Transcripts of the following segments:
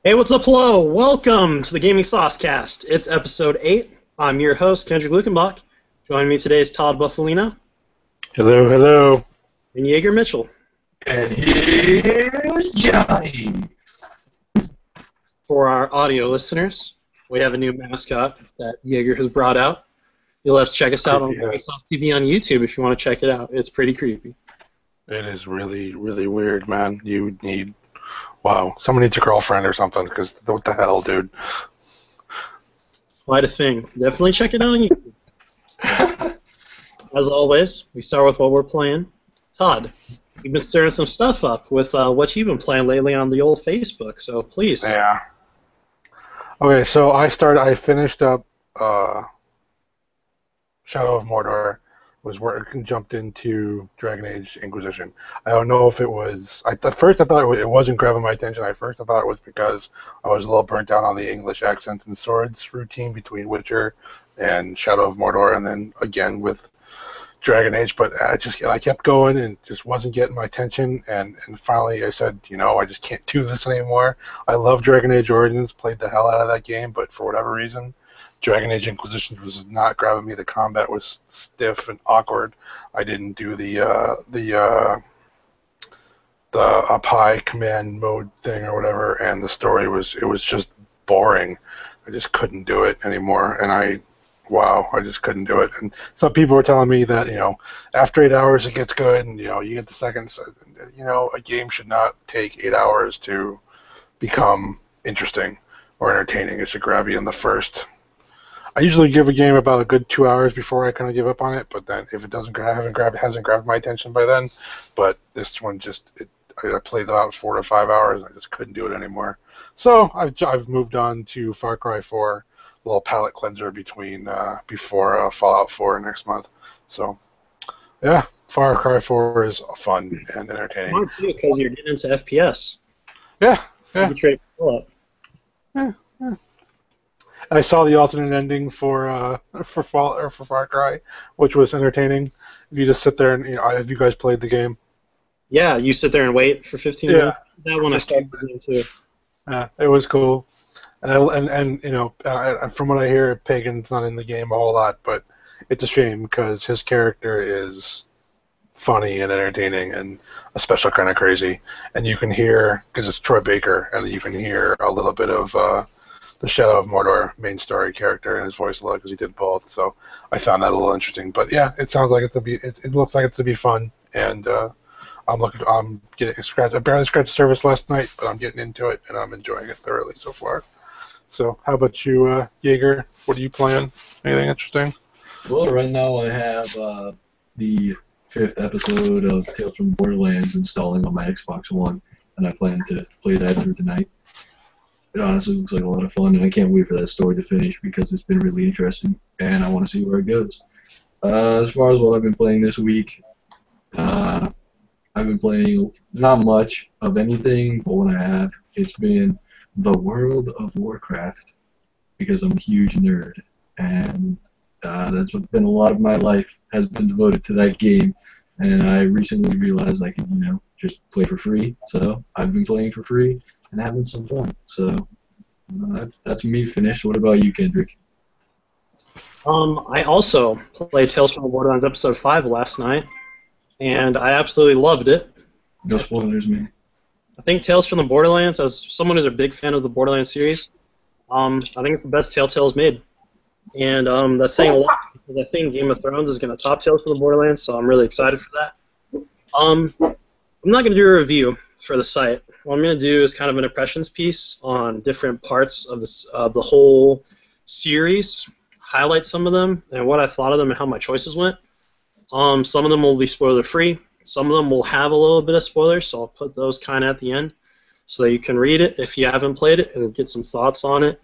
Hey, what's up, hello? Welcome to the Gaming Saucecast. It's episode 8. I'm your host, Kendrick Lukenbach. Joining me today is Todd Buffalino Hello, hello. and Jaeger Mitchell. And here's Johnny. For our audio listeners, we have a new mascot that Jaeger has brought out. You'll have to check us out on Yeah, Gaming Sauce TV on YouTube if you want to check it out. It's pretty creepy. it is really, really weird, man. Wow, someone needs a girlfriend or something, because what the hell, dude? Quite a thing. Definitely check it out on YouTube. As always, we start with what we're playing. Todd, you've been stirring some stuff up with what you've been playing lately on the old Facebook, so please. Yeah. Okay, so I finished up Shadow of Mordor, jumped into Dragon Age Inquisition. I don't know if it was. At first, I thought it wasn't grabbing my attention. At first, I thought it was because I was a little burnt out on the English accents and swords routine between Witcher and Shadow of Mordor, and then again with Dragon Age. But I kept going and it just wasn't getting my attention. And finally, I said, I just can't do this anymore. I love Dragon Age Origins, played the hell out of that game, but for whatever reason, Dragon Age Inquisition was not grabbing me. The combat was stiff and awkward. I didn't do the up high command mode thing or whatever, and the story was just boring. I just couldn't do it anymore, and I just couldn't do it. And some people were telling me that after 8 hours it gets good, and you get the second. A game should not take 8 hours to become interesting or entertaining. It should grab you in the first. I usually give a game about a good 2 hours before I kind of give up on it, but then if it hasn't grabbed my attention by then. But this one I played about 4 to 5 hours, and I just couldn't do it anymore. So I've moved on to Far Cry 4, a little palate cleanser before Fallout 4 next month. So yeah, Far Cry 4 is fun and entertaining. Mine too, because you're getting into FPS. Yeah, yeah. You trade pull up. Yeah, yeah. I saw the alternate ending for Far Cry, which was entertaining. If you just sit there and have you guys played the game? Yeah, you sit there and wait for 15 Yeah, minutes. That one I started doing too. it was cool. And from what I hear, Pagan's not in the game a whole lot, but it's a shame because his character is funny and entertaining and a special kind of crazy. And you can hear, because it's Troy Baker, and you can hear a little bit of the Shadow of Mordor main story character in his voice a lot because he did both. So I found that a little interesting. But yeah, it sounds like it looks like it's to be fun, and I'm getting scratched. I barely scratched the surface last night, but I'm getting into it and I'm enjoying it thoroughly so far. So how about you, Jaeger? What are you playing? Anything interesting? Well, right now I have the 5th episode of Tales from the Borderlands installing on my Xbox One, and I plan to play that through tonight. It honestly looks like a lot of fun, and I can't wait for that story to finish because it's been really interesting, and I want to see where it goes. As far as what I've been playing this week, I've been playing not much of anything, but when I have, it's been the World of Warcraft because I'm a huge nerd, and that's what's been a lot of my life has been devoted to that game, and I recently realized I can, just play for free, so I've been playing for free and having some fun. So that's me finished. What about you, Kendrick? I also played Tales from the Borderlands episode 5 last night, and I absolutely loved it. No spoilers, man. I think Tales from the Borderlands, as someone who's a big fan of the Borderlands series, I think it's the best Telltale's made. And that's saying a lot because I think Game of Thrones is going to top Tales from the Borderlands, so I'm really excited for that. I'm not going to do a review for the site. What I'm going to do is kind of an impressions piece on different parts of the whole series, highlight some of them, and what I thought of them and how my choices went. Some of them will be spoiler-free. Some of them will have a little bit of spoilers, so I'll put those kind of at the end so that you can read it if you haven't played it and get some thoughts on it.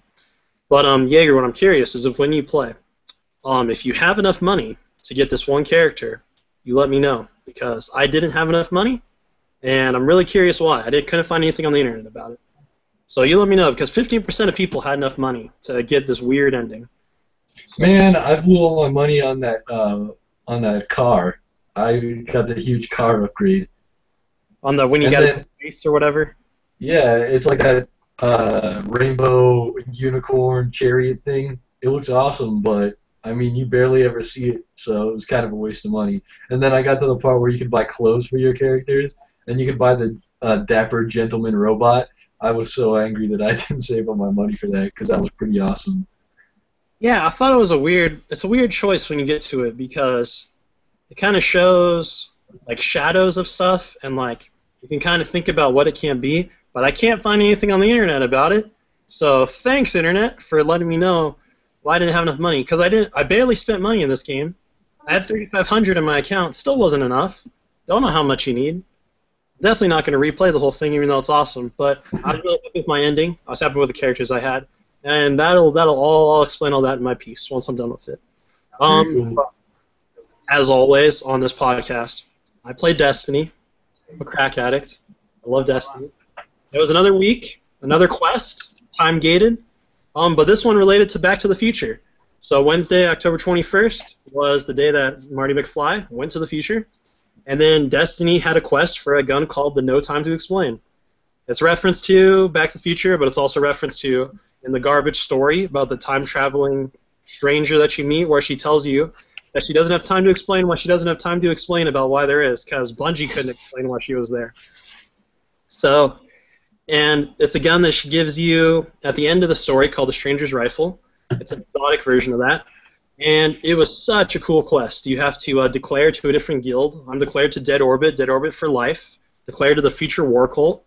But, Jaeger, what I'm curious is if when you play, if you have enough money to get this one character, you let me know, because I didn't have enough money, and I'm really curious why. Couldn't find anything on the internet about it. So you let me know, because 15% of people had enough money to get this weird ending. Man, I blew all my money on that car. I got the huge car upgrade. On the when you And got then- a base or whatever? Yeah, it's like that rainbow unicorn chariot thing. It looks awesome, but I mean, you barely ever see it, so it was kind of a waste of money. And then I got to the part where you could buy clothes for your characters, and you could buy the dapper gentleman robot. I was so angry that I didn't save all my money for that because that looked pretty awesome. Yeah, I thought it was it's a weird choice when you get to it because it kind of shows like shadows of stuff and like you can kind of think about what it can be, but I can't find anything on the internet about it. So thanks internet for letting me know why I didn't have enough money because I barely spent money in this game. I had 3,500 in my account, still wasn't enough. Don't know how much you need. Definitely not going to replay the whole thing even though it's awesome, but I was really happy with my ending. I was happy with the characters I had. And I'll explain all that in my piece once I'm done with it. As always on this podcast, I play Destiny. I'm a crack addict. I love Destiny. It was another week, another quest, time gated, but this one related to Back to the Future. So Wednesday, October 21st was the day that Marty McFly went to the future, and then Destiny had a quest for a gun called the No Time to Explain. It's referenced to Back to the Future, but it's also referenced to in the garbage story about the time-traveling stranger that you meet where she tells you that she doesn't have time to explain why she doesn't have time to explain about why there is, because Bungie couldn't explain why she was there. So, and it's a gun that she gives you at the end of the story called the Stranger's Rifle. It's an exotic version of that. And it was such a cool quest. You have to declare to a different guild. I'm declared to Dead Orbit for life, declared to the Future War Cult.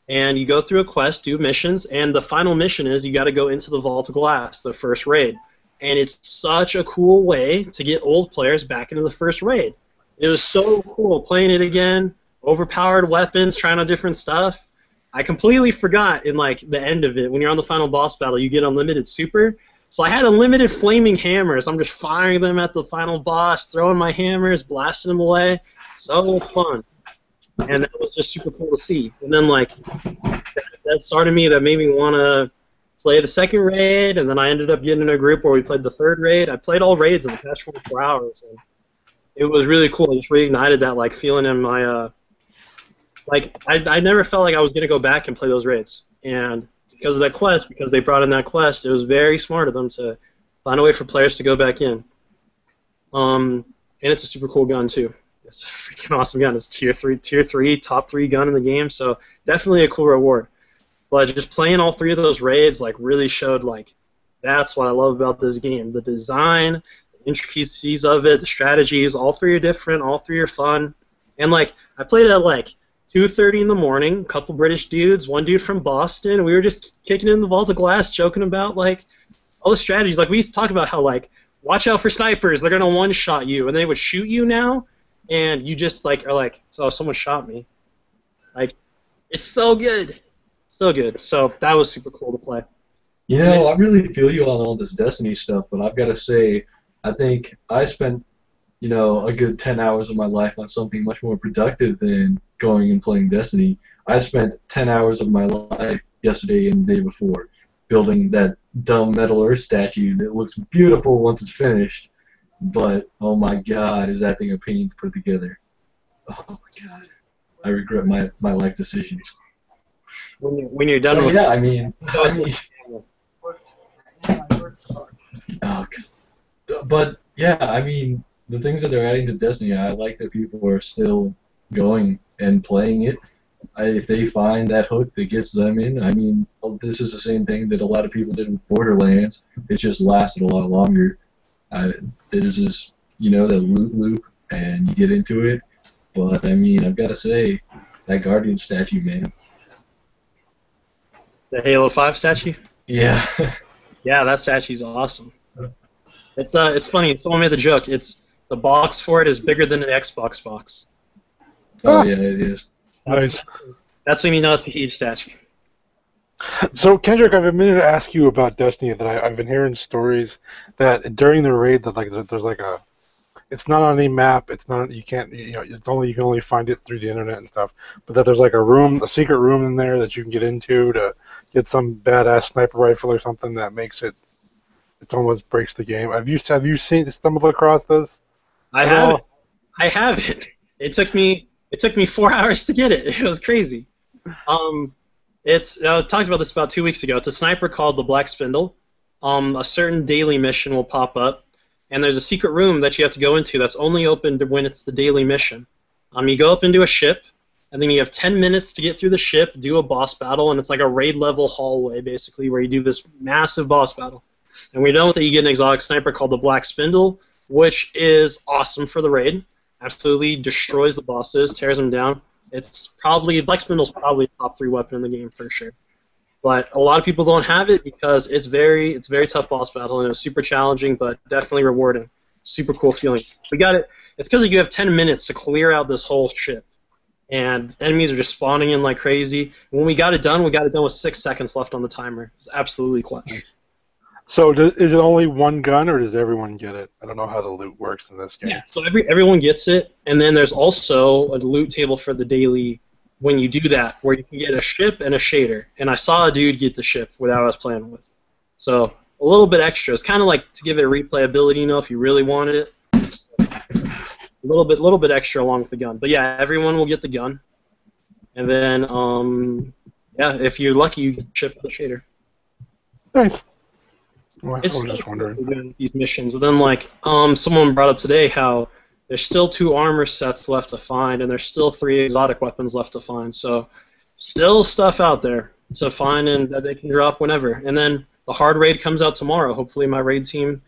And you go through a quest, do missions, and the final mission is you got to go into the Vault of Glass, the first raid. And it's such a cool way to get old players back into the first raid. It was so cool playing it again, overpowered weapons, trying out different stuff. I completely forgot in like the end of it, when you're on the final boss battle, you get unlimited super. So I had unlimited flaming hammers. I'm just firing them at the final boss, throwing my hammers, blasting them away. So fun. And that was just super cool to see. And then, like, that started me, that made me want to play the second raid, and then I ended up getting in a group where we played the third raid. I played all raids in the past 24 hours, and it was really cool. It just reignited that, like, feeling in my, I never felt like I was going to go back and play those raids. And because of that quest, because they brought in that quest, it was very smart of them to find a way for players to go back in. And it's a super cool gun, too. It's a freaking awesome gun. It's tier 3, top 3 gun in the game, so definitely a cool reward. But just playing all 3 of those raids like really showed like that's what I love about this game. The design, the intricacies of it, the strategies, all 3 are different, all 3 are fun. And like I played at like 2:30 in the morning, a couple British dudes, one dude from Boston, we were just kicking in the Vault of Glass, joking about like all the strategies. Like we used to talk about how like watch out for snipers, they're gonna one-shot you, and they would shoot you now. And you just like are like, so someone shot me. Like, it's so good, so good. So that was super cool to play. You know, I really feel you on all this Destiny stuff, but I've got to say, I think I spent, you know, a good 10 hours of my life on something much more productive than going and playing Destiny. I spent 10 hours of my life yesterday and the day before building that dumb Metal Earth statue that looks beautiful once it's finished. But, oh my god, is that thing a pain to put together. Oh my god. I regret my life decisions. When you're done with yeah, I mean oh, but, yeah, I mean, the things that they're adding to Destiny, I like that people are still going and playing it. If they find that hook that gets them in, I mean, this is the same thing that a lot of people did with Borderlands. It just lasted a lot longer. There's this, you know, that loop, and you get into it. But, I mean, I've got to say, that Guardian statue, man. the Halo 5 statue? Yeah. Yeah, that statue's awesome. It's funny, someone made the joke, the box for it is bigger than an Xbox box. Oh, yeah, it is. Nice. That's when you know it's a huge statue. So, Kendrick, I've been meaning to ask you about Destiny. That I've been hearing stories that during the raid that like there's like a, it's not on any map. It's not, you can't, you know, you can only find it through the internet and stuff. But that there's like a secret room in there that you can get into to get some badass sniper rifle or something that makes it almost breaks the game. Have you stumbled across this? I haven't. It took me 4 hours to get it. It was crazy. It's I talked about this about 2 weeks ago. It's a sniper called the Black Spindle. A certain daily mission will pop up, and there's a secret room that you have to go into that's only open when it's the daily mission. You go up into a ship, and then you have 10 minutes to get through the ship, do a boss battle, and it's like a raid-level hallway, basically, where you do this massive boss battle. And when you're done with it, you get an exotic sniper called the Black Spindle, which is awesome for the raid. Absolutely destroys the bosses, tears them down. Black Spindle's probably a top 3 weapon in the game for sure. But a lot of people don't have it because it's very tough boss battle, and it was super challenging, but definitely rewarding. Super cool feeling. We got it. It's because you have 10 minutes to clear out this whole ship. And enemies are just spawning in like crazy. When we got it done with 6 seconds left on the timer. It's absolutely clutch. So is it only one gun, or does everyone get it? I don't know how the loot works in this game. Yeah, so everyone gets it, and then there's also a loot table for the daily when you do that, where you can get a ship and a shader. And I saw a dude get the ship that I was playing with. So a little bit extra. It's kind of like to give it replayability, if you really wanted it. A little bit extra along with the gun. But yeah, everyone will get the gun. And then, if you're lucky, you get a ship with a shader. Nice. Well, I was It's just wondering. these missions. And then, someone brought up today how there's still 2 armor sets left to find, and there's still 3 exotic weapons left to find. So, still stuff out there to find and that they can drop whenever. And then the hard raid comes out tomorrow. Hopefully, my raid team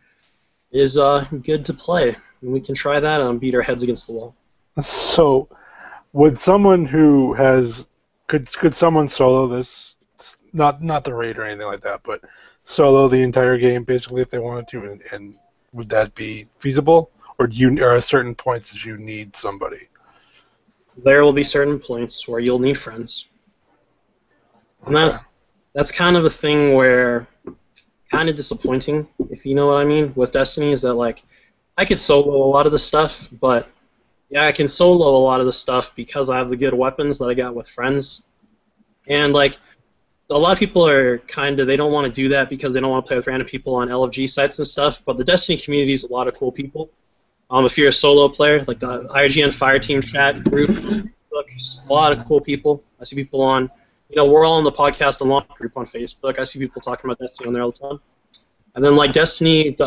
is good to play, and we can try that and beat our heads against the wall. So, would someone who has could someone solo this? Not the raid or anything like that, but solo the entire game basically if they wanted to, and would that be feasible, or are at certain points that you need somebody? There will be certain points where you'll need friends, and that's kind of a thing where kind of disappointing, if you know what I mean, with Destiny, is that like I could solo a lot of the stuff, but yeah, I can solo a lot of the stuff because I have the good weapons that I got with friends, and like. A lot of people are they don't want to do that because they don't want to play with random people on LFG sites and stuff, but the Destiny community is a lot of cool people. If you're a solo player, like the IGN Fireteam chat group, a lot of cool people. I see people on, we're all in the podcast unlock group on Facebook. I see people talking about Destiny on there all the time. And then like Destiny, a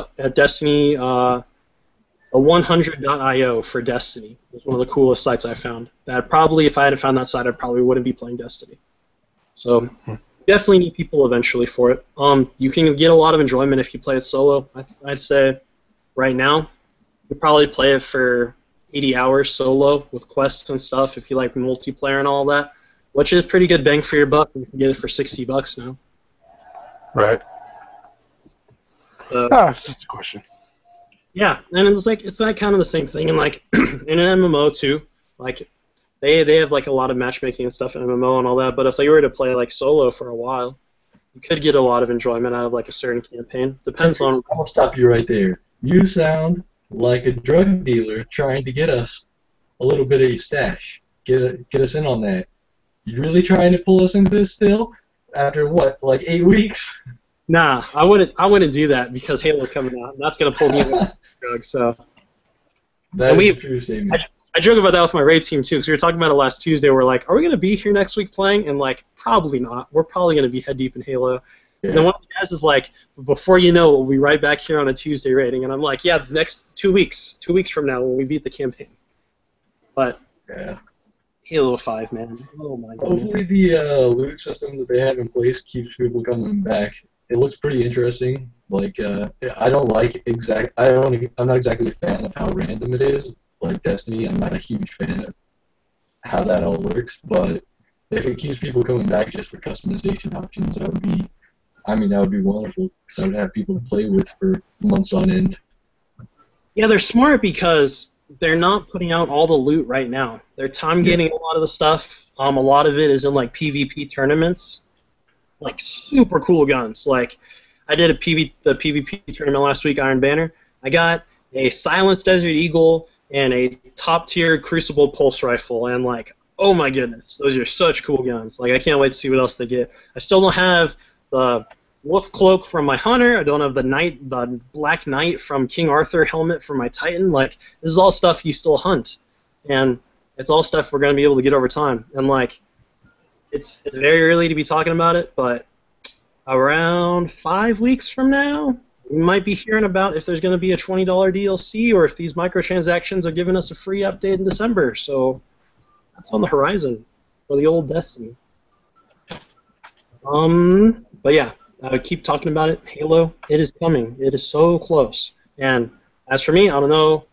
100.io for Destiny was one of the coolest sites I found. That probably, if I hadn't found that site, I probably wouldn't be playing Destiny. So definitely need people eventually for it. You can get a lot of enjoyment if you play it solo. I'd say right now you probably play it for 80 hours solo with quests and stuff if you like multiplayer and all that, which is pretty good bang for your buck. You can get it for $60 now. Right. It's just a question. Yeah, and it's like kind of the same thing in like in an MMO too. Like they have like a lot of matchmaking and stuff in MMO and all that, but if you were to play like solo for a while, you could get a lot of enjoyment out of like a certain campaign. Depends on. I'll stop you right there. You sound like a drug dealer trying to get us a little bit of a stash. Get us in on that. You really trying to pull us into this still? After what, like 8 weeks? Nah, I wouldn't do that because Halo's coming out, and that's gonna pull me away from drugs. So. That is a true statement. I joke about that with my raid team too, because we were talking about it last Tuesday. We're like, are we going to be here next week playing? And like, probably not. We're probably going to be head deep in Halo. Yeah. And then one of the guys is like, before you know it, we'll be right back here on a Tuesday raiding. And I'm like, yeah, the next 2 weeks. 2 weeks from now when we beat the campaign. But yeah, Halo 5, man. Oh my god. Hopefully the loot system that they have in place keeps people coming back. It looks pretty interesting. Like, I'm not exactly a fan of how random it is. Like Destiny, I'm not a huge fan of how that all works, but if it keeps people coming back just for customization options, that would be wonderful, because I would have people to play with for months on end. Yeah, they're smart because they're not putting out all the loot right now. They're getting a lot of the stuff. A lot of it is in like PvP tournaments, like super cool guns. Like I did the PvP tournament last week, Iron Banner. I got a Silenced Desert Eagle and a top-tier Crucible Pulse Rifle, and like, oh my goodness, those are such cool guns. Like, I can't wait to see what else they get. I still don't have the Wolf Cloak from my Hunter. I don't have the Black Knight from King Arthur helmet from my Titan. Like, this is all stuff you still hunt, and it's all stuff we're going to be able to get over time. And like, it's very early to be talking about it, but around 5 weeks from now, we might be hearing about if there's going to be a $20 DLC or if these microtransactions are giving us a free update in December. So that's on the horizon for the old Destiny. But yeah, I would keep talking about it. Halo, it is coming. It is so close. And as for me, I don't know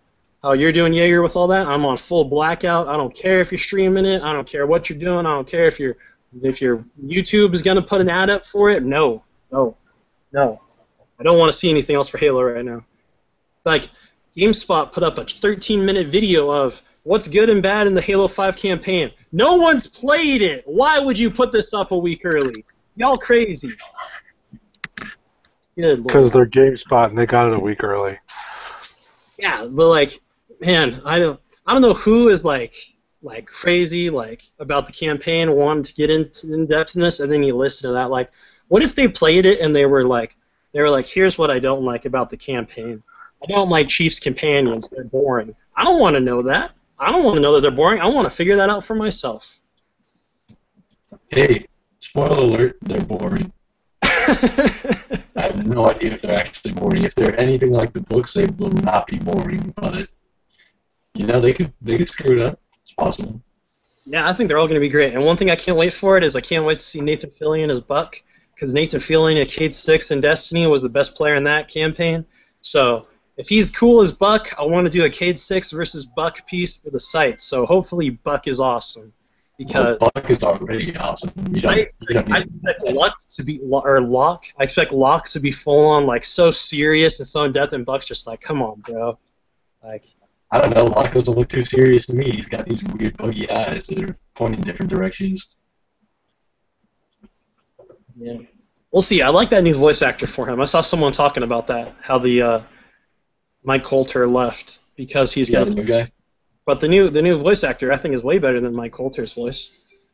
how you're doing, Jaeger, with all that. I'm on full blackout. I don't care if you're streaming it. I don't care what you're doing. I don't care if your YouTube is gonna put an ad up for it. No. I don't want to see anything else for Halo right now. Like, GameSpot put up a 13-minute video of what's good and bad in the Halo 5 campaign. No one's played it. Why would you put this up a week early? Y'all crazy. Because they're GameSpot and they got it a week early. Yeah, but like, man, I don't know who is like crazy about the campaign, wanting to get in depth in this, and then you listen to that. Like, what if they played it and they were like, here's what I don't like about the campaign. I don't like Chief's companions. They're boring. I don't want to know that. I don't want to know that they're boring. I want to figure that out for myself. Hey, spoiler alert, they're boring. I have no idea if they're actually boring. If they're anything like the books, they will not be boring. But they could screw it up. It's possible. Yeah, I think they're all going to be great. And one thing I can't wait for is I can't wait to see Nathan Fillion as Buck, because Nathan Fillion at Cade 6 in Destiny was the best player in that campaign. So if he's cool as Buck, I want to do a Cade 6 versus Buck piece for the site. So hopefully Buck is awesome. Because Buck is already awesome. I expect Locke to be full on, like, so serious and so in depth, and Buck's just like, come on, bro. Like, I don't know. Locke doesn't look too serious to me. He's got these weird buggy eyes that are pointing different directions. Yeah, we'll see. I like that new voice actor for him. I saw someone talking about that, how the Mike Coulter left because he's got the new guy. But the new voice actor, I think, is way better than Mike Coulter's voice.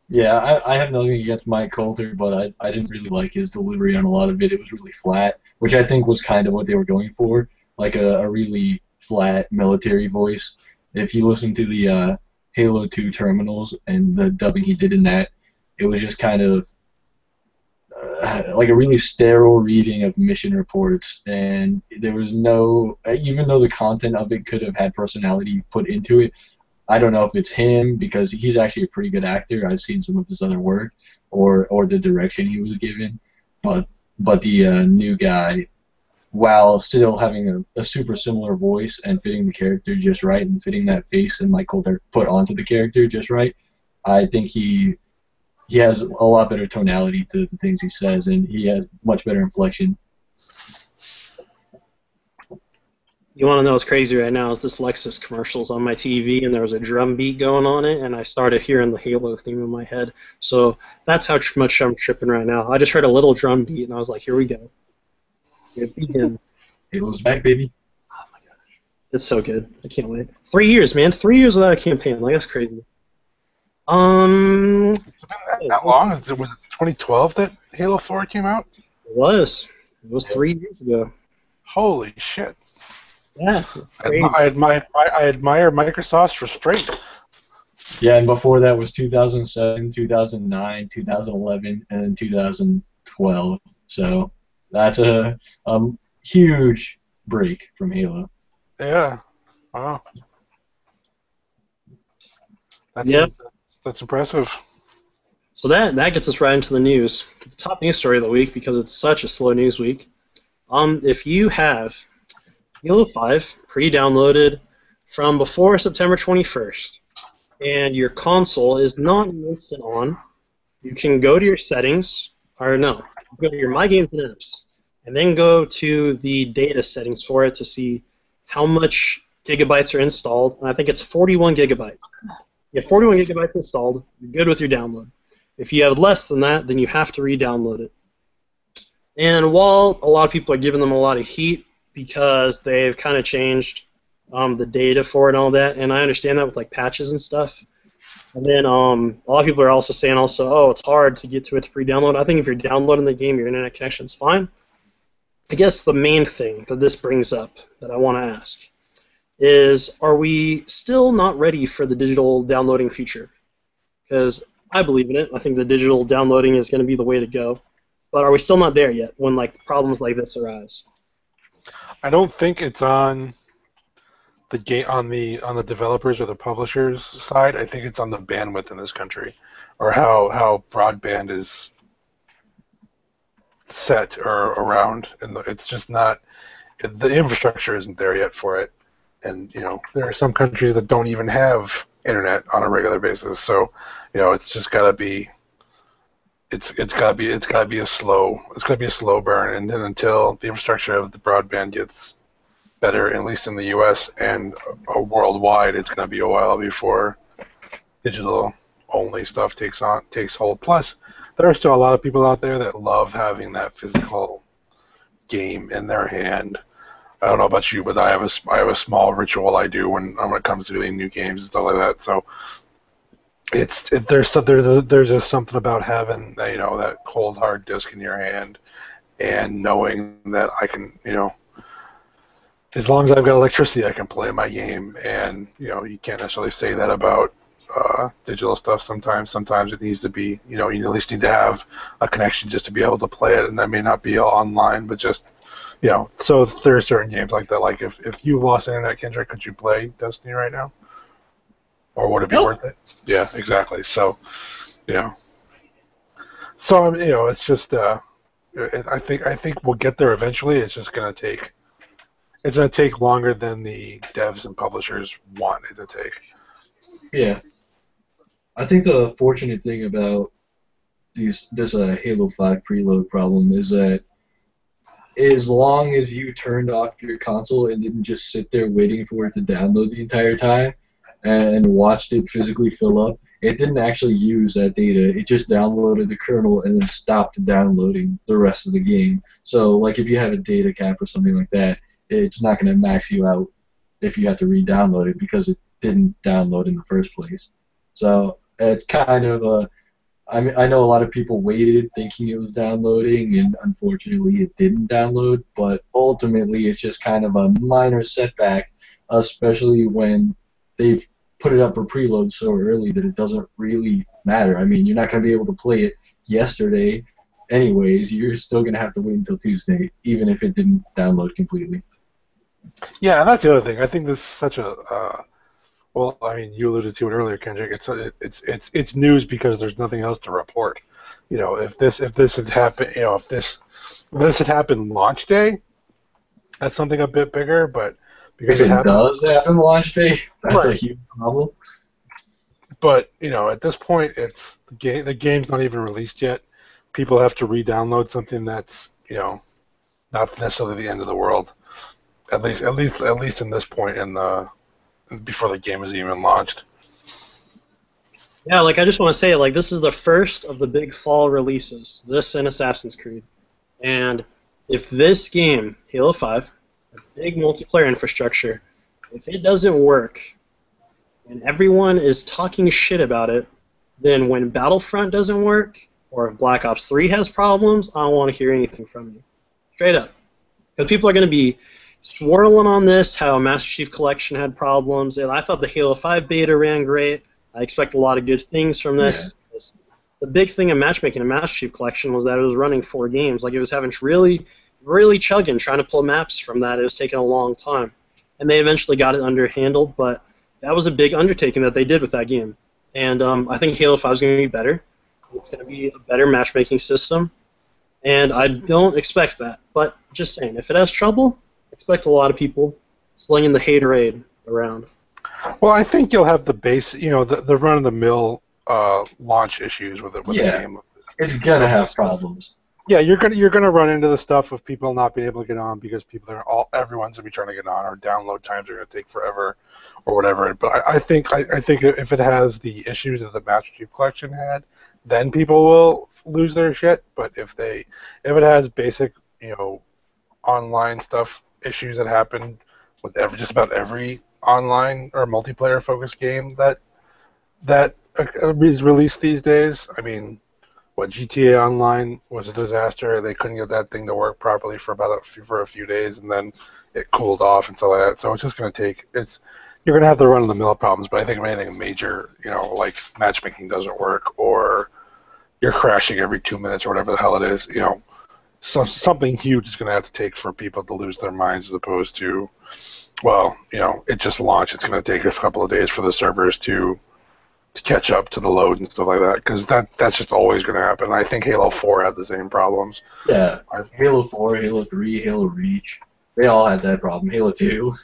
Yeah, I have nothing against Mike Coulter, but I didn't really like his delivery on a lot of it. It was really flat, which I think was kind of what they were going for, like a really flat military voice. If you listen to the Halo 2 terminals and the dubbing he did in that, it was just kind of like a really sterile reading of mission reports, and there was no, even though the content of it could have had personality put into it, I don't know if it's him, because he's actually a pretty good actor. I've seen some of his other work, or the direction he was given, but the new guy, while still having a super similar voice and fitting the character just right and fitting that face and Mike Coulter put onto the character just right, I think he has a lot better tonality to the things he says, and he has much better inflection. You want to know what's crazy right now is this Lexus commercial's on my TV, and there was a drum beat going on it, and I started hearing the Halo theme in my head. So that's how much I'm tripping right now. I just heard a little drum beat, and I was like, here we go. Here we begin. Halo's back, baby. Oh my gosh. It's so good. I can't wait. 3 years, man. 3 years without a campaign. Like, that's crazy. It's been that long? Was it 2012 that Halo 4 came out? It was. It was 3 years ago. Holy shit. Yeah. I admire Microsoft's restraint. Yeah, and before that was 2007, 2009, 2011, and 2012. So that's a huge break from Halo. Yeah. Wow. That's impressive. So that gets us right into the news. The top news story of the week, because it's such a slow news week. If you have Halo 5 pre-downloaded from before September 21st, and your console is not instant on, you can go to your settings, or no, go to your My Games and Apps, and then go to the data settings for it to see how much gigabytes are installed, and I think it's 41 gigabytes. You have 41 gigabytes installed, you're good with your download. If you have less than that, then you have to re-download it. And while a lot of people are giving them a lot of heat because they've kind of changed the data for it and all that, and I understand that with like patches and stuff. And then a lot of people are also saying oh, it's hard to get to it to pre-download. I think if you're downloading the game, your internet connection's fine. I guess the main thing that this brings up that I want to ask is, are we still not ready for the digital downloading feature? because I believe in it. I think the digital downloading is going to be the way to go. But are we still not there yet when like problems like this arise? I don't think it's on the on the developers or the publishers side. I think it's on the bandwidth in this country, or how broadband is set or around, and it's just not. The infrastructure isn't there yet for it, and there are some countries that don't even have internet on a regular basis. So, it's just got to be. It's got to be a slow burn, and then until the infrastructure of the broadband gets better, at least in the U.S. and worldwide, it's going to be a while before digital only stuff takes hold. Plus, there are still a lot of people out there that love having that physical game in their hand. I don't know about you, but I have a small ritual I do when it comes to doing new games and stuff like that. So there's just something about having that cold hard disk in your hand and knowing that I can as long as I've got electricity I can play my game, and you can't necessarily say that about digital stuff. Sometimes it needs to be you at least need to have a connection just to be able to play it, and that may not be online, but just so there are certain games like that. Like if you lost internet, Kendrick, could you play Destiny right now? Or would it be worth it? Yeah, exactly. So, it's just I think we'll get there eventually. It's just gonna take longer than the devs and publishers want it to take. Yeah, I think the fortunate thing about this Halo 5 preload problem is that as long as you turned off your console and didn't just sit there waiting for it to download the entire time and watched it physically fill up, it didn't actually use that data. It just downloaded the kernel and then stopped downloading the rest of the game. So, like, if you have a data cap or something like that, it's not going to max you out if you have to re-download it because it didn't download in the first place. So, it's kind of a... I know a lot of people waited thinking it was downloading, and unfortunately it didn't download, but ultimately it's just kind of a minor setback, especially when they've put it up for preload so early that it doesn't really matter. I mean, you're not going to be able to play it yesterday anyways. You're still going to have to wait until Tuesday, even if it didn't download completely. Yeah, and that's the other thing. I think this is such a... well, I mean, you alluded to it earlier, Kendrick. It's news because there's nothing else to report. If this had happened, if this had happened launch day, that's something a bit bigger. But because if it does happen launch day, that's right. A huge problem. But at this point, the game's not even released yet. People have to re-download something that's not necessarily the end of the world. At least in this point in the. Before the game is even launched. Yeah, like I just want to say, like this is the first of the big fall releases, this and Assassin's Creed. And if this game, Halo 5, a big multiplayer infrastructure, if it doesn't work and everyone is talking shit about it, then when Battlefront doesn't work or if Black Ops 3 has problems, I don't want to hear anything from you. Straight up. Because people are going to be swirling on this, how Master Chief Collection had problems, and I thought the Halo 5 beta ran great. I expect a lot of good things from this. Yeah. The big thing in matchmaking in Master Chief Collection was that it was running 4 games. Like, it was having really, really chugging, trying to pull maps from that. It was taking a long time. And they eventually got it underhandled, but that was a big undertaking that they did with that game. And I think Halo 5 is going to be better. It's going to be a better matchmaking system. And I don't expect that. But just saying, if it has trouble, expect a lot of people slinging the haterade around. Well, I think you'll have the base, the run-of-the-mill launch issues with it. With the game. It's gonna have problems. Yeah, you're gonna run into the stuff of people not being able to get on because everyone's gonna be trying to get on, or download times are gonna take forever, or whatever. But I think if it has the issues that the Master Chief Collection had, then people will lose their shit. But if it has basic, online stuff issues that happen with just about every online or multiplayer focused game that is released these days. I mean, GTA Online was a disaster. They couldn't get that thing to work properly for a few days, and then it cooled off and stuff like that. So it's just going to take you're gonna have the run-of-the-mill problems. But I think if anything major, like matchmaking doesn't work, or you're crashing every 2 minutes, or whatever the hell it is, so something huge is gonna have to take for people to lose their minds, as opposed to, well, it just launched. It's gonna take a couple of days for the servers to catch up to the load and stuff like that, because that's just always going to happen. I think Halo 4 had the same problems. Yeah, Halo 4, Halo 3, Halo Reach, they all had that problem. Halo 2,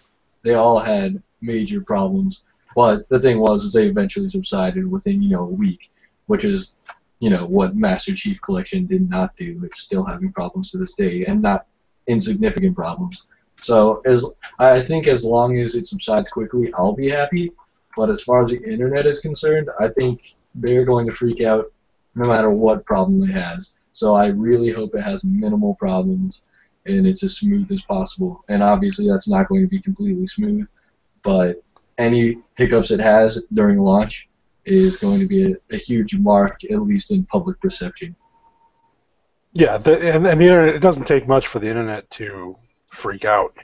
they all had major problems. But the thing was, is they eventually subsided within, a week, which is, what Master Chief Collection did not do. It's still having problems to this day, and not insignificant problems. So I think as long as it subsides quickly, I'll be happy. But as far as the internet is concerned, I think they're going to freak out no matter what problem it has. So I really hope it has minimal problems and it's as smooth as possible. And obviously that's not going to be completely smooth, but any hiccups it has during launch is going to be a huge mark, at least in public perception. Yeah, and the internet, it doesn't take much for the internet to freak out.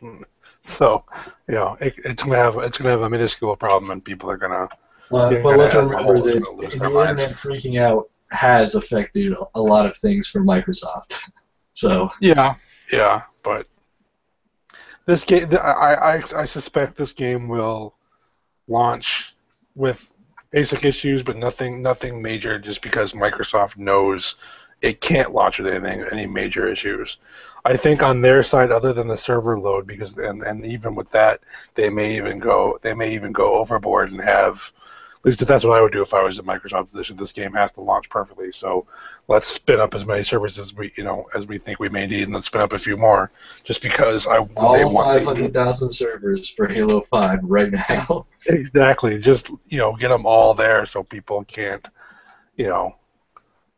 So, it's gonna have a minuscule problem, and people are gonna. But let's remember that the internet freaking out has affected a lot of things for Microsoft. So. Yeah, but this game, I suspect this game will launch with basic issues, but nothing major, just because Microsoft knows it can't launch with any major issues. I think on their side, other than the server load, because and even with that, they may even go overboard and have. At least that's what I would do if I was in Microsoft's position. This game has to launch perfectly, so let's spin up as many servers as we think we may need, and let's spin up a few more, just because all 500,000 servers for Halo 5 right now. Exactly, just get them all there so people can't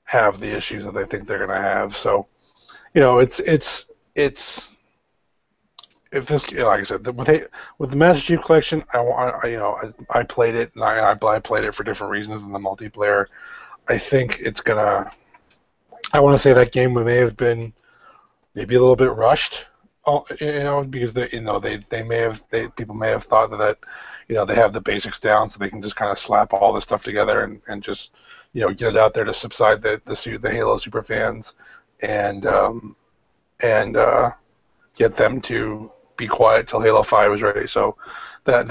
have the issues that they think they're going to have. So, it's if this, like I said, with the Master Chief Collection, I played it, and I played it for different reasons in the multiplayer. I think it's gonna. I want to say that game may have been maybe a little bit rushed, because people may have thought that they have the basics down, so they can just kind of slap all this stuff together and just get it out there to subside the Halo super fans and get them to be quiet till Halo 5 is ready. So I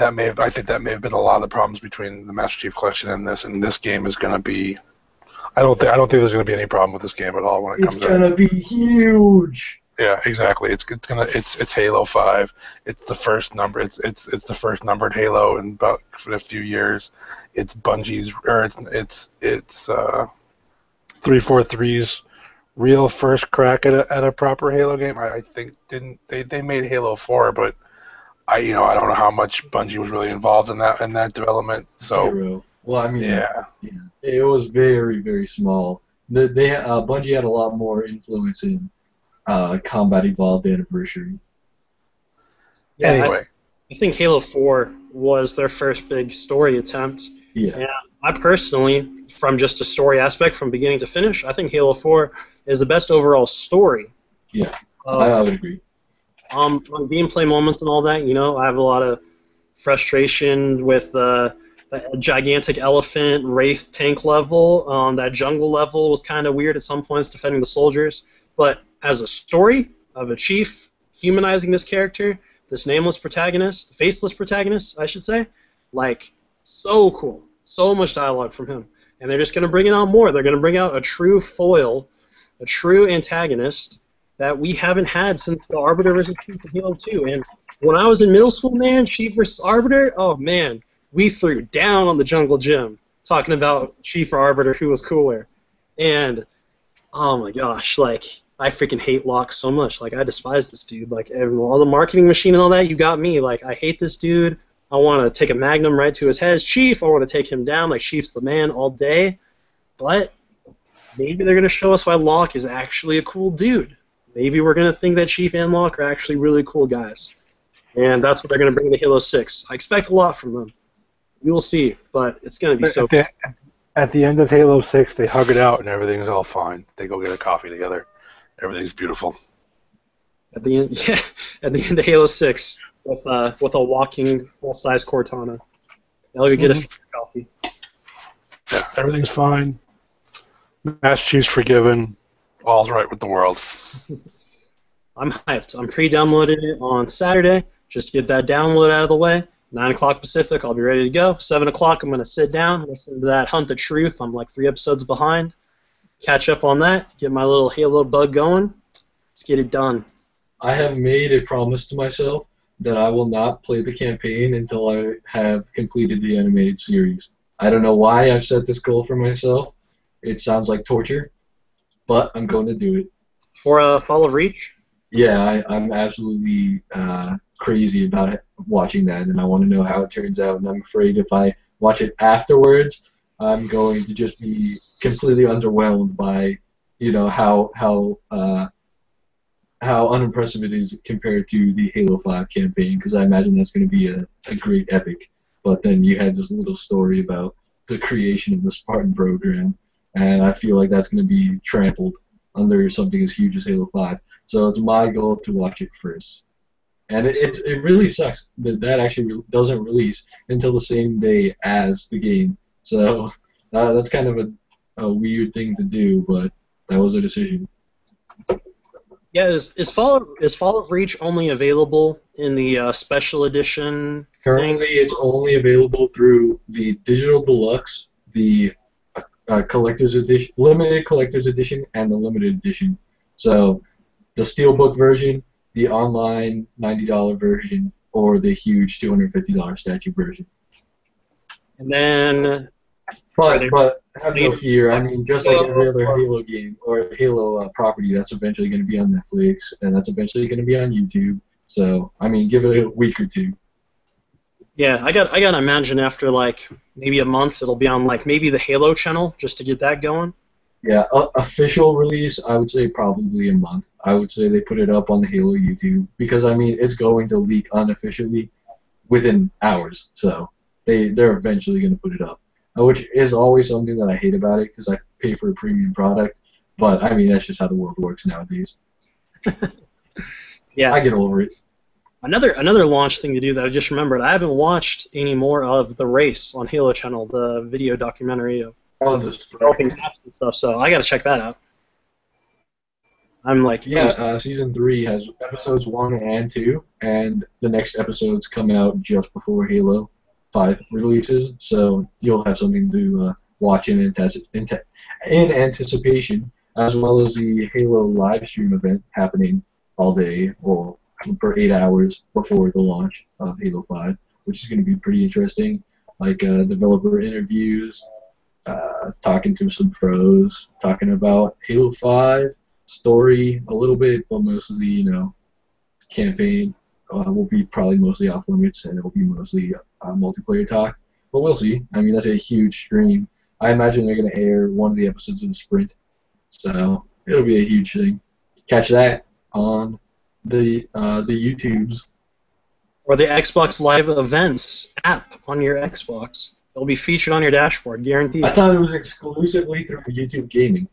think that may have been a lot of the problems between the Master Chief Collection and this game is going to be. I don't think there's going to be any problem with this game at all when it comes out. It's going to be huge. Yeah, exactly. It's Halo 5. It's the first number. It's the first numbered Halo in about for a few years. It's Bungie's it's 343's real first crack at a proper Halo game. I think they made Halo 4, but I don't know how much Bungie was really involved in that development. So Zero. Well, I mean, yeah, it was very, very small. Bungie had a lot more influence in Combat Evolved Anniversary. Yeah, anyway, I think Halo 4 was their first big story attempt. Yeah. And I personally, from just a story aspect, from beginning to finish, I think Halo 4 is the best overall story. Yeah, I would agree. On gameplay moments and all that, I have a lot of frustration with the gigantic elephant wraith tank level. That jungle level was kind of weird at some points, defending the soldiers. But as a story of a chief humanizing this character, this nameless protagonist, faceless protagonist, I should say, so cool. So much dialogue from him. And they're just going to bring it on more. They're going to bring out a true foil, a true antagonist that we haven't had since the Arbiter vs. Chief in Halo 2. And when I was in middle school, man, Chief vs. Arbiter, oh man, we threw down on the jungle gym talking about Chief or Arbiter, who was cooler. And, oh my gosh, I freaking hate Locke so much. I despise this dude. All the marketing machine and all that, you got me. I hate this dude. I want to take a magnum right to his head. Chief, I want to take him down. Chief's the man all day. But maybe they're going to show us why Locke is actually a cool dude. Maybe we're going to think that Chief and Locke are actually really cool guys. And that's what they're going to bring to Halo 6. I expect a lot from them. We will see, but it's going to be so cool. At the end of Halo 6, they hug it out and everything's all fine. They go get a coffee together. Everything's beautiful. At the end of Halo 6, with a walking full-size Cortana. I'll go get a coffee. Yeah, everything's fine. Mass cheese forgiven. All's right with the world. I'm hyped. I'm pre-downloading it on Saturday. Just get that download out of the way. 9 o'clock Pacific, I'll be ready to go. 7 o'clock, I'm going to sit down, listen to that Hunt the Truth. I'm like 3 episodes behind. Catch up on that. Get my little Halo bug going. Let's get it done. I have made a promise to myself that I will not play the campaign until I have completed the animated series. I don't know why I've set this goal for myself. It sounds like torture, but I'm going to do it. For Fall of Reach? Yeah, I'm absolutely crazy about watching that, and I want to know how it turns out, and I'm afraid if I watch it afterwards, I'm going to just be completely underwhelmed by, how unimpressive it is compared to the Halo 5 campaign, because I imagine that's going to be a great epic. But then you had this little story about the creation of the Spartan program, and I feel like that's going to be trampled under something as huge as Halo 5. So it's my goal to watch it first. And it really sucks that actually doesn't release until the same day as the game. So that's kind of a weird thing to do, but that was a decision. Yeah, is Fall of Reach only available in the special edition Currently, thing? it's only available through the Digital Deluxe, the collector's edition, limited collector's edition, and the limited edition. So the Steelbook version, the online $90 version, or the huge $250 statue version. And then But have no fear. I mean, just like every other Halo game or Halo property, that's eventually going to be on Netflix, and that's eventually going to be on YouTube. So, I mean, give it a week or two. yeah, I gotta imagine after like maybe a month it'll be on like maybe the Halo channel just to get that going. Yeah, official release, I would say probably a month. I would say they put it up on the Halo YouTube because, I mean, it's going to leak unofficially within hours. So they're eventually going to put it up. Which is always something that I hate about it because I pay for a premium product. But, I mean, that's just how the world works nowadays. Yeah. I get over it. Another launch thing to do that I just remembered, I haven't watched any more of The Race on Halo Channel, the video documentary of developing apps and stuff, so I gotta check that out. I'm like... Yeah, Season 3 has episodes 1 and 2, and the next episodes come out just before Halo 5 releases, so you'll have something to watch in anticipation, as well as the Halo live stream event happening all day, well, for 8 hours before the launch of Halo 5, which is going to be pretty interesting, like developer interviews, talking to some pros, talking about Halo 5, story a little bit, but mostly, campaign will be probably mostly off limits, and it will be mostly multiplayer talk. But we'll see. I mean, that's a huge stream. I imagine they're going to air one of the episodes of the sprint, so it'll be a huge thing. Catch that on the YouTubes. Or the Xbox Live Events app on your Xbox. It'll be featured on your dashboard, guaranteed. I thought it was exclusively through YouTube Gaming.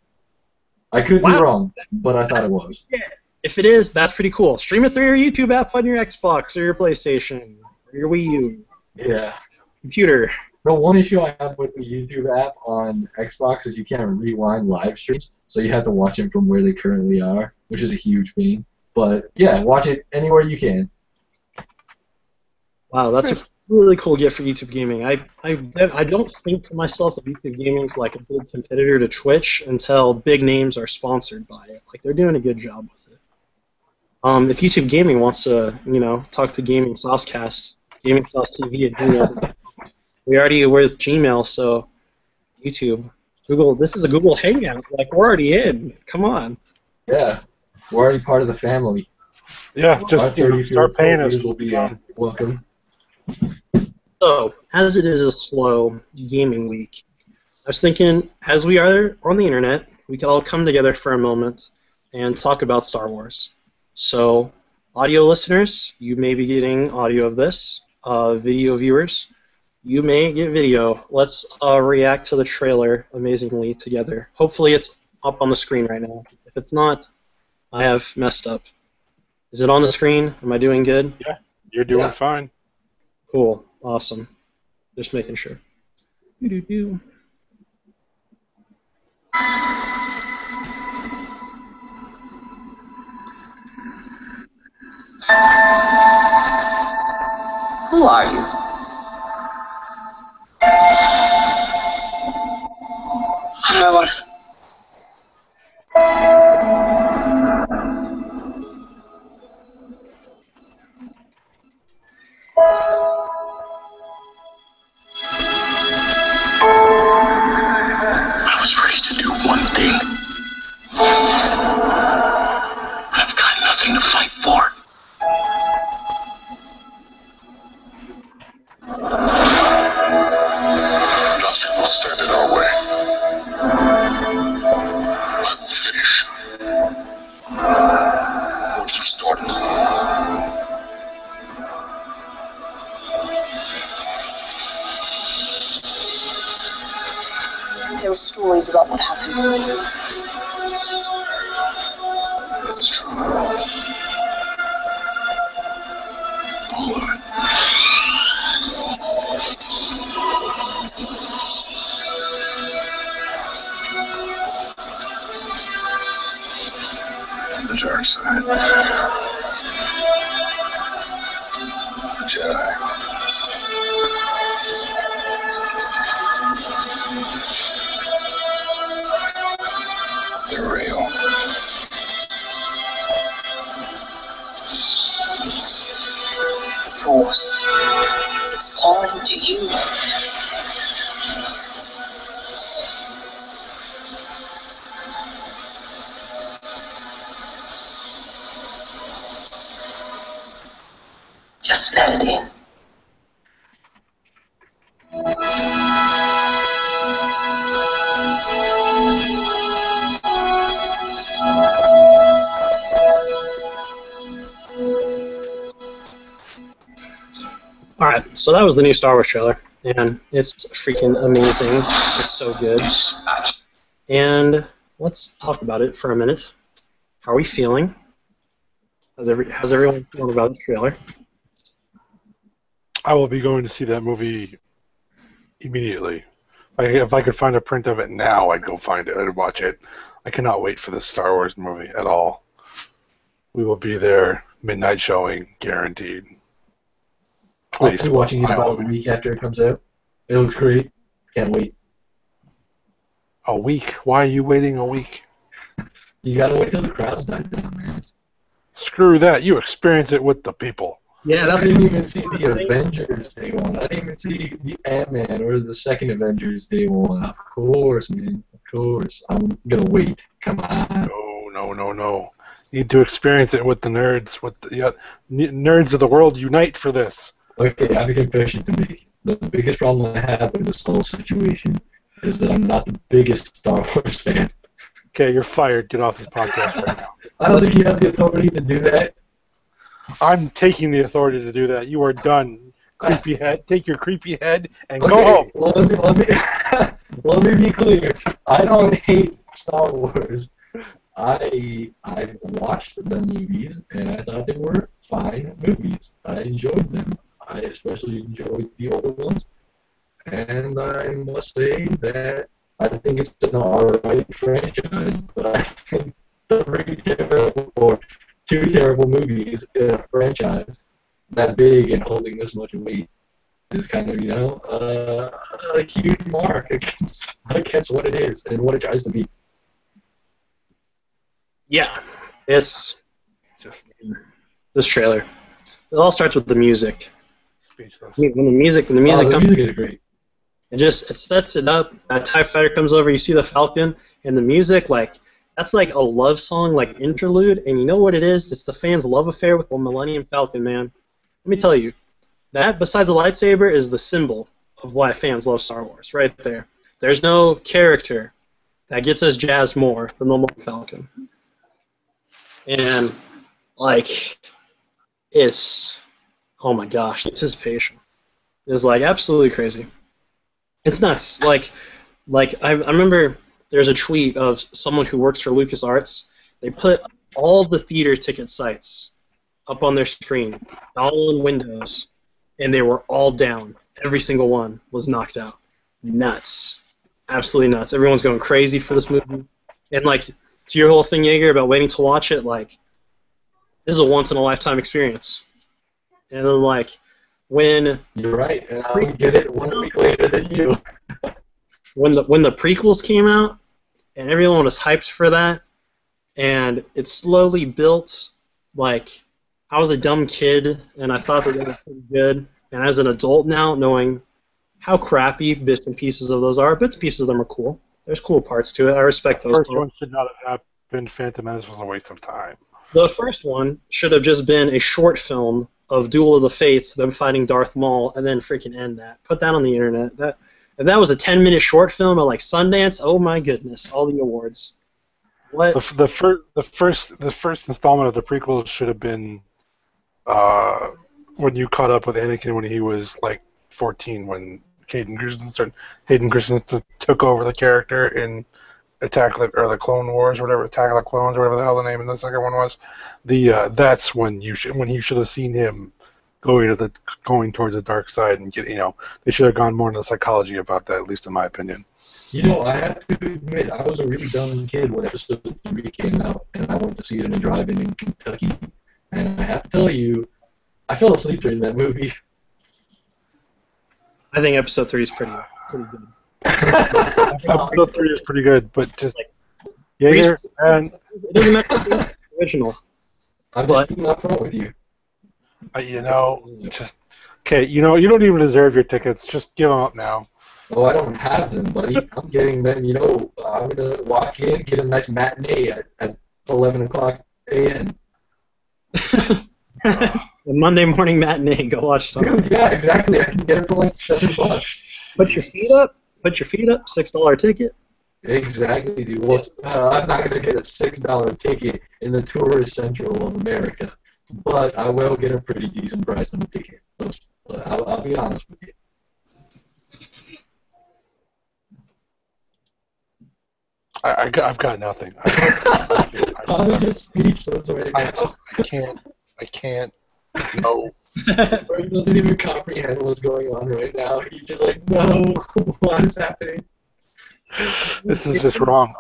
I could be wrong, but I thought it was. Yeah. If it is, that's pretty cool. Stream it through your YouTube app on your Xbox or your PlayStation or your Wii U. Yeah. Computer. The one issue I have with the YouTube app on Xbox is you can't rewind live streams, so you have to watch them from where they currently are, which is a huge pain. But yeah, watch it anywhere you can. Wow, that's a really cool gift for YouTube Gaming. I don't think to myself that YouTube Gaming is like a big competitor to Twitch until big names are sponsored by it. Like they're doing a good job with it. If YouTube Gaming wants to, talk to Gaming Saucecast, Gaming Sauce TV, and we already were with Gmail, so YouTube, Google. This is a Google Hangout. Like we're already in. Come on. Yeah, we're already part of the family. Yeah, just start paying us. Will be welcome. So, as it is a slow gaming week, I was thinking, as we are on the internet, we could all come together for a moment and talk about Star Wars. So, audio listeners, you may be getting audio of this. Video viewers, you may get video. Let's react to the trailer amazingly together. Hopefully it's up on the screen right now. If it's not, I have messed up. Is it on the screen? Am I doing good? You're doing Yeah. fine. Cool. Awesome. Just making sure. Do-do-do. Who are you? No one. I was raised to do one thing. I've got nothing to fight for. Nothing will stand in our way. Finish what you started. There were stories about what happened. It's true. All of it. The dark side. The Jedi. They're real. The Force. It's calling to you. Just let it in. Alright, so that was the new Star Wars trailer, and it's freaking amazing. It's so good. And let's talk about it for a minute. How are we feeling? How's everyone feeling about the trailer? I will be going to see that movie immediately. If I could find a print of it now, I'd go find it. I'd watch it. I cannot wait for this Star Wars movie at all. We will be there, midnight showing, guaranteed. I'll be watching it about a week after it comes out. It looks great. Can't wait. A week? Why are you waiting a week? You gotta wait till the crowds die down, man. Screw that. You experience it with the people. Yeah, I that's didn't even see the Avengers day one. I didn't even see the Ant-Man or the second Avengers day one. Of course, man. Of course. I'm gonna wait. Come on. No. You need to experience it with the nerds. With the nerds of the world, unite for this. Okay, I have a confession to make. The biggest problem I have with this whole situation is that I'm not the biggest Star Wars fan. Okay, you're fired. Get off this podcast right now. I don't think you have the authority to do that. I'm taking the authority to do that. You are done. Creepy head. Take your creepy head and go Okay, home. let me let me be clear. I don't hate Star Wars. I watched the movies and I thought they were fine movies. I enjoyed them. I especially enjoyed the older ones. And I must say that I think it's an alright franchise, but I think two terrible movies in a franchise that big and holding this much weight is kind of, a huge mark against what it is and what it tries to be. Yeah, it's just this trailer. It all starts with the music. Speechless. When the music The comes, music is great. it sets it up. That TIE fighter comes over. You see the Falcon, and the music that's like a love song, like interlude. And you know what it is? It's the fans' love affair with the Millennium Falcon, man. Let me tell you, that besides the lightsaber is the symbol of why fans love Star Wars. Right there. There's no character that gets us jazzed more than the Millennium Falcon. And it's, oh my gosh, anticipation is absolutely crazy. It's nuts. I remember there's a tweet of someone who works for LucasArts. They put all the theater ticket sites up on their screen, all in Windows, and they were all down. Every single one was knocked out. Nuts. Absolutely nuts. Everyone's going crazy for this movie. And, like, to your whole thing, Jaeger, about waiting to watch it, like, this is a once-in-a-lifetime experience. And then, like, when... You're right, and I would get it 1 week later than you. When the prequels came out, and everyone was hyped for that, and it slowly built, like, I was a dumb kid, and I thought that they were pretty good. And as an adult now, knowing how crappy bits and pieces of those are, bits and pieces of them are cool. There's cool parts to it. I respect those. The first one should not have happened. Phantom Menace was a waste of time. The first one should have just been a short film of Duel of the Fates, them fighting Darth Maul, and then freaking end that. Put that on the internet. If that was a 10-minute short film at like Sundance, oh my goodness, all the awards. What? The first installment of the prequel should have been when you caught up with Anakin when he was like 14, when Hayden Christensen took over the character in the Clone Wars, or whatever, Attack of the Clones, or whatever the hell the name of the second one was. That's when you should have seen him going towards the dark side, and they should have gone more into the psychology about that, at least in my opinion. I have to admit, I was a really dumb kid when Episode 3 came out, and I went to see it in a drive-in in Kentucky. And I have to tell you, I fell asleep during that movie. I think Episode 3 is pretty good. Episode 3 is pretty good, but just like, Jaeger and it doesn't matter if it's original. I'm just being upfront with you. just okay. You don't even deserve your tickets. Just give them up now. Oh, I don't have them, buddy. I'm getting them. I'm gonna walk in, get a nice matinee at 11 o'clock a.m. The Monday morning matinee. Go watch something. Dude, yeah, exactly. I can get it for like $7. Put your feet up. $6 ticket. Exactly, dude. Well, I'm not gonna get a $6 ticket in the tourist central of America, but I will get a pretty decent price on the ticket. I'll be honest with you. I've got nothing. I'm just speechless right now. I can't. No. He doesn't even comprehend what's going on right now. He's just like, no, what is happening? This is just wrong.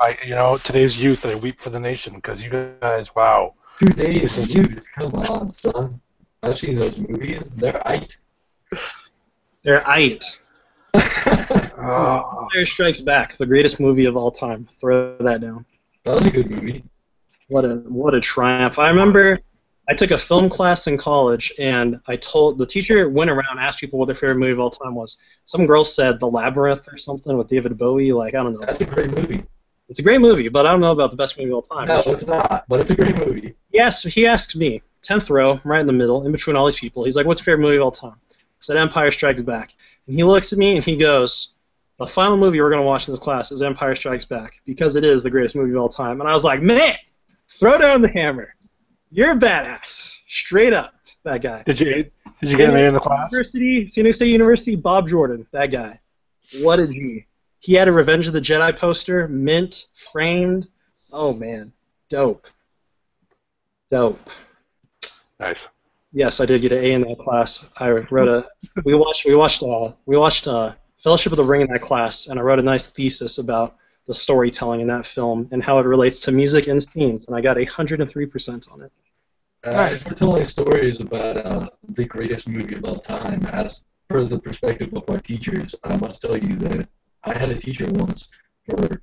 Today's youth, I weep for the nation, because you guys, wow. Today's youth, come on, son. I've seen those movies. They're aight. They're aight. Oh. Empire Strikes Back, the greatest movie of all time. Throw that down. That was a good movie. What a triumph. I remember I took a film class in college, and the teacher went around, asked people what their favorite movie of all time was. Some girl said The Labyrinth or something with David Bowie. Like, I don't know. That's a great movie. It's a great movie, but I don't know about the best movie of all time. No, it's not, but it's a great movie. Yes, he asked me, 10th row, right in the middle, in between all these people. He's like, what's your favorite movie of all time? I said, Empire Strikes Back. And he looks at me and he goes, the final movie we're going to watch in this class is Empire Strikes Back, because it is the greatest movie of all time. And I was like, man, throw down the hammer. You're a badass. Straight up, that guy. Did you get an A in the class? San Diego State University, Bob Jordan, that guy. What a G. He had a Revenge of the Jedi poster, mint, framed. Oh, man. Dope. Nice. Yes, I did get an A in that class. I wrote we watched Fellowship of the Ring in that class, and I wrote a nice thesis about the storytelling in that film and how it relates to music and scenes, and I got 103% on it. If we're telling stories about the greatest movie of all time, as per the perspective of our teachers, I must tell you that I had a teacher once for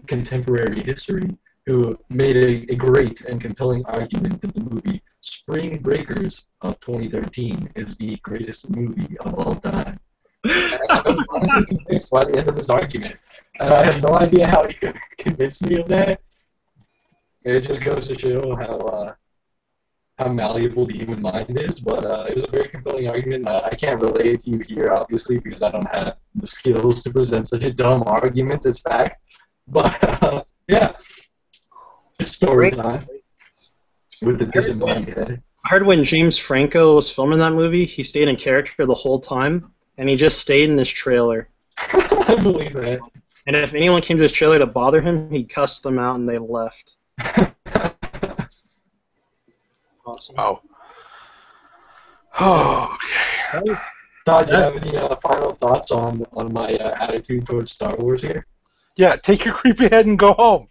contemporary history who made a great and compelling argument that the movie Spring Breakers of 2013 is the greatest movie of all time. And I was honestly convinced by the end of his argument. And I have no idea how he could convince me of that. It just goes to show how malleable the human mind is, but it was a very compelling argument. I can't relate it to you here, obviously, because I don't have the skills to present such a dumb argument as fact. But, yeah, just story time with the disembodied head. I heard when James Franco was filming that movie, he stayed in character the whole time, and he just stayed in his trailer. I believe that. And if anyone came to his trailer to bother him, he cussed them out and they left. Awesome. Wow. Oh, okay. Todd, do you have any final thoughts on my attitude towards Star Wars here? Yeah, take your creepy head and go home.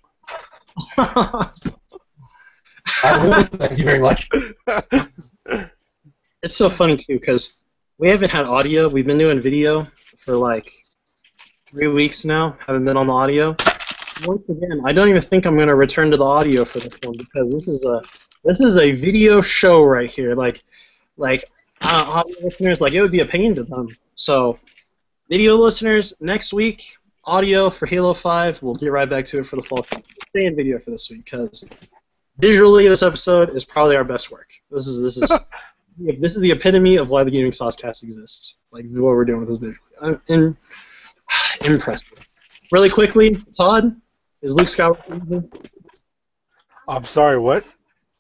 I will. Thank you very much. It's so funny too because we haven't had audio. We've been doing video for like 3 weeks now. Haven't been on the audio. Once again, I don't even think I'm going to return to the audio for this one because this is a video show right here. Like audio listeners, like it would be a pain to them. So, video listeners, next week audio for Halo 5. We'll get right back to it for the fall. Stay in video for this week because visually this episode is probably our best work. This is this is the epitome of why the Gaming Saucecast exists. Like what we're doing with this visually. I'm impressed. Really quickly, Todd, is Luke Skywalker evil? I'm sorry, what?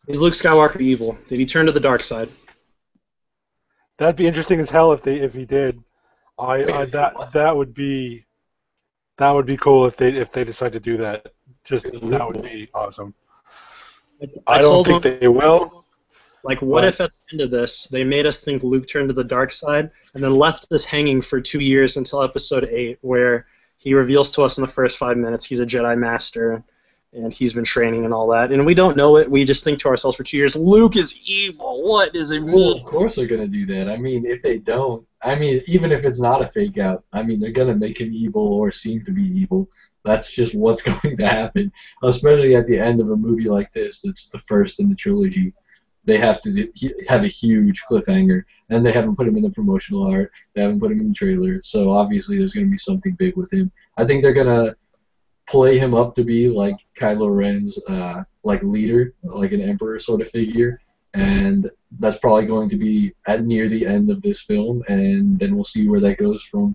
Is Luke Skywalker evil? Did he turn to the dark side? That'd be interesting as hell if he did. That would be cool if they decide to do that. That would be awesome. I don't think they will. Like, what if at the end of this they made us think Luke turned to the dark side and then left us hanging for 2 years until Episode 8, where he reveals to us in the first 5 minutes he's a Jedi Master and he's been training and all that, and we don't know it. We just think to ourselves for 2 years, Luke is evil. What does it mean? Well, of course they're gonna do that. I mean, if they don't, even if it's not a fake out, they're gonna make him evil or seem to be evil. That's just what's going to happen, especially at the end of a movie like this. It's the first in the trilogy. They have to have a huge cliffhanger, and they haven't put him in the promotional art. They haven't put him in the trailer, so obviously there's going to be something big with him. I think they're going to play him up to be like Kylo Ren's like leader, like an emperor sort of figure, and that's probably going to be at near the end of this film, and then we'll see where that goes from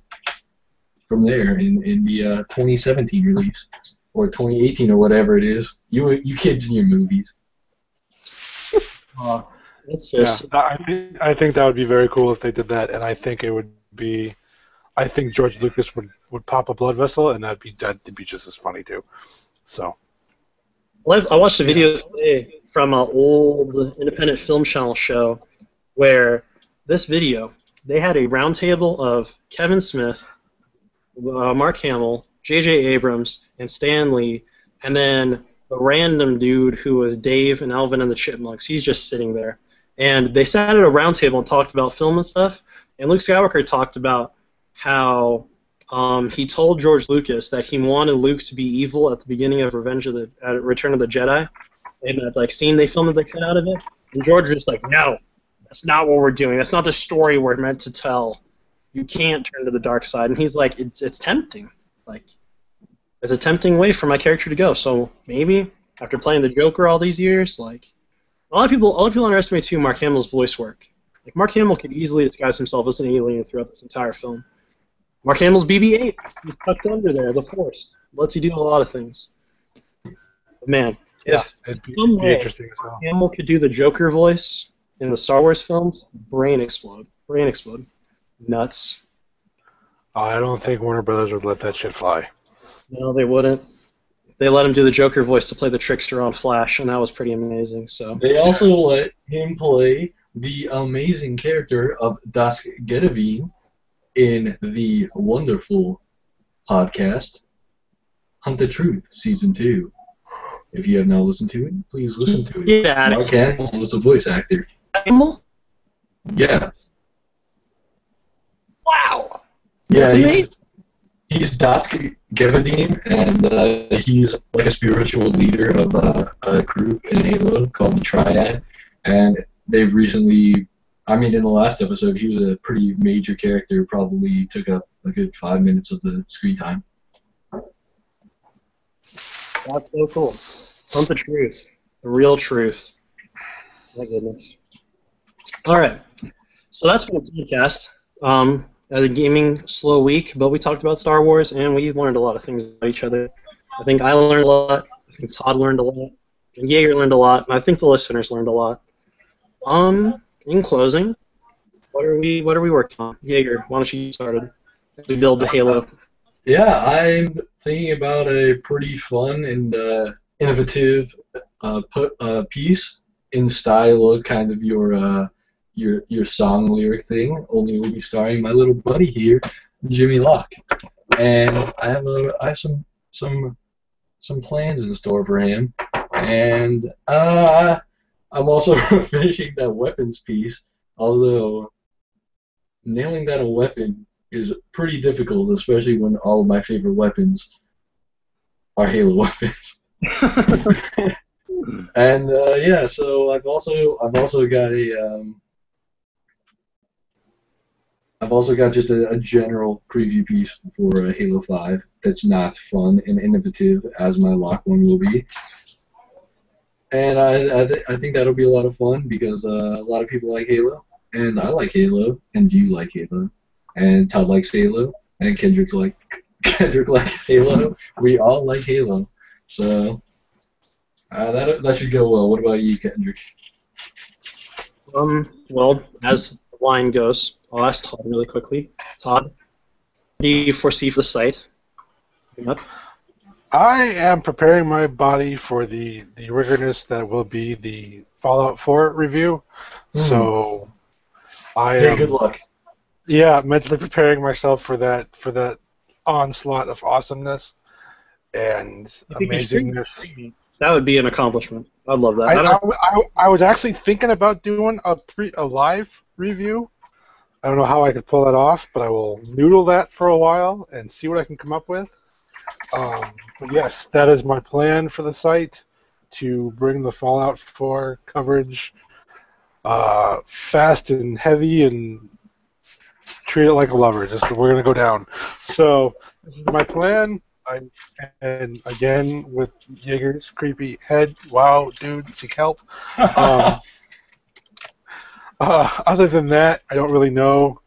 there in the 2017 release or 2018 or whatever it is. You kids in your movies. It's just, I think that would be very cool if they did that, and I think it would be. I think George Lucas would pop a blood vessel, and that'd be just as funny too. So. Well, I watched a video today from an old independent film channel show where this video, they had a roundtable of Kevin Smith, Mark Hamill, J.J. Abrams, and Stan Lee, and then a random dude who was Dave and Alvin and the Chipmunks. He's just sitting there. And they sat at a round table and talked about film and stuff. And Luke Skywalker talked about how he told George Lucas that he wanted Luke to be evil at the beginning of Return of the Jedi. And that like scene they filmed the cut out of it. And George was like, no, that's not what we're doing. That's not the story we're meant to tell. You can't turn to the dark side. And he's like, it's tempting. Like, it's a tempting way for my character to go. So maybe after playing the Joker all these years, like a lot of people underestimate too Mark Hamill's voice work. Like Mark Hamill could easily disguise himself as an alien throughout this entire film. Mark Hamill's BB-8. He's tucked under there. The Force lets you do a lot of things. But man, if it'd be interesting as well. Hamill could do the Joker voice in the Star Wars films, brain explode. Brain explode. Nuts. I don't think Warner Brothers would let that shit fly. No, they wouldn't. They let him do the Joker voice to play the trickster on Flash, and that was pretty amazing. So they also let him play the amazing character of Dusk Gedavine in the wonderful podcast Hunt the Truth Season 2. If you have not listened to it, please listen to it. Yeah, Mark Hamill was a voice actor. Hamill? Yeah. Wow. Yeah, that's amazing. He's Dusk Gedavine, and he's like a spiritual leader of a group in Halo called the Triad. And they've recently, in the last episode, he was a pretty major character, probably took up a good 5 minutes of the screen time. That's so cool. Hunt the truth. The real truth. My goodness. All right. So that's been a podcast. As a gaming slow week, but we talked about Star Wars and we learned a lot of things about each other. I think I learned a lot. I think Todd learned a lot. And Jaeger learned a lot. And I think the listeners learned a lot. In closing, what are we working on? Jaeger, why don't you get started as we build the Halo? Yeah, I'm thinking about a pretty fun and innovative piece in style of kind of your song lyric thing. Only will be starring my little buddy here, Jimmy Locke, and I have some plans in store for him, and I'm also finishing that weapons piece. Although nailing down a weapon is pretty difficult, especially when all of my favorite weapons are Halo weapons. And yeah, so I've also got just a general preview piece for Halo 5 that's not fun and innovative as my Lock one will be. And I think that'll be a lot of fun because a lot of people like Halo, and I like Halo, and you like Halo, and Todd likes Halo, and Kendrick likes Halo. We all like Halo, so that should go well. What about you, Kendrick? Well, as the line goes, I'll ask Todd really quickly. Todd, what do you foresee for the site? Yep. I am preparing my body for the rigorousness that will be the Fallout 4 review. So I am. Good luck. Yeah, mentally preparing myself for that onslaught of awesomeness and amazingness. That would be an accomplishment. I'd love that. I was actually thinking about doing a live review. I don't know how I could pull that off, but I will noodle that for a while and see what I can come up with. But yes, that is my plan for the site, to bring the Fallout 4 coverage fast and heavy and treat it like a lover. We're going to go down. So this is my plan. And again, with Jaeger's creepy head, wow, dude, seek help. Other than that, I don't really know.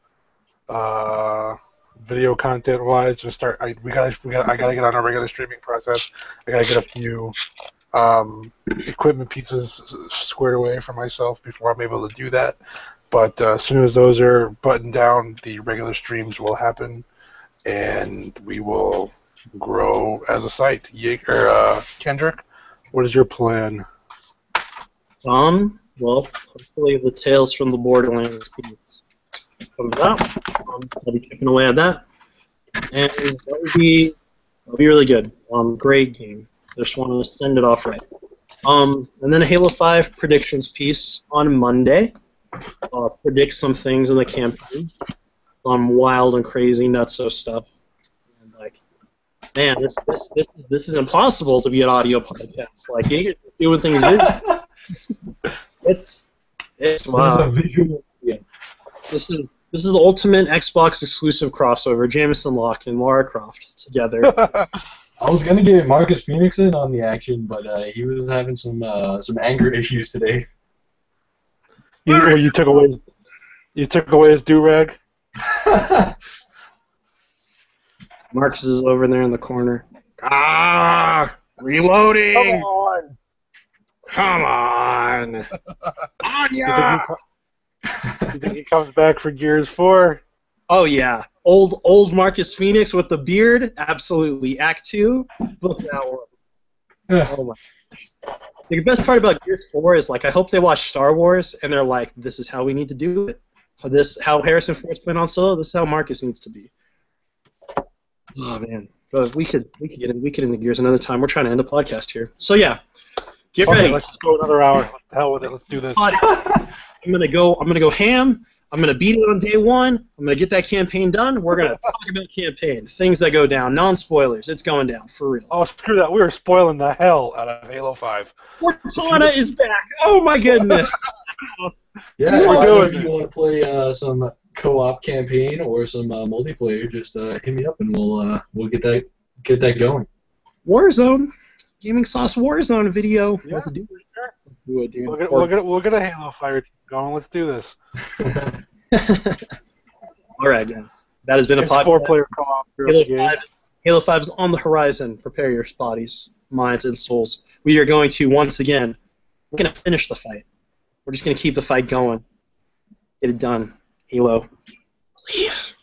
Video content-wise, I gotta get on a regular streaming process. I gotta get a few equipment pieces squared away for myself before I'm able to do that. But as soon as those are buttoned down, the regular streams will happen, and we will grow as a site. Kendrick, what is your plan? Well, hopefully the Tales from the Borderlands piece comes out. I'll be chipping away at that, and that'll be really good. Great game. Just want to send it off right. And then a Halo 5 predictions piece on Monday. Predict some things in the campaign, some wild and crazy nutso stuff. And like, man, this is impossible to be an audio podcast. Like, you're doing things good. It's wow. This is a visual. Yeah. This is the ultimate Xbox exclusive crossover. Jameson Locke and Lara Croft together. I was gonna get Marcus Phoenix in on the action, but he was having some anger issues today. You took away his do-rag? Marcus is over there in the corner. Reloading! Come on! Anya! You think he comes back for Gears 4? Oh yeah, old Marcus Phoenix with the beard, absolutely. Act 2, book that one. Oh my! The best part about Gears 4 is like I hope they watch Star Wars and they're like, this is how we need to do it. How Harrison Ford's playing on Solo. This is how Marcus needs to be. Oh man, but we could get into Gears another time. We're trying to end the podcast here. So yeah, get ready. Let's just go another hour. What the hell with it? Let's do this. I'm gonna go ham. I'm gonna beat it on day one. I'm gonna get that campaign done. We're gonna talk about campaign, things that go down, non-spoilers. It's going down for real. Oh, screw that! We were spoiling the hell out of Halo 5. Cortana is back. Oh my goodness. Yeah, we're doing if you want to play some co-op campaign or some multiplayer, just hit me up and we'll get that going. Warzone, Gaming Sauce Warzone video. Yeah. Let's do it. Let's do it, dude. We'll get a Halo Fire team going. Let's do this. All right, guys. That has been a It's podcast. 4-player co-op. Halo 5 is on the horizon. Prepare your bodies, minds, and souls. We are going to, once again, we're going to finish the fight. We're just going to keep the fight going. Get it done. Halo. Leave.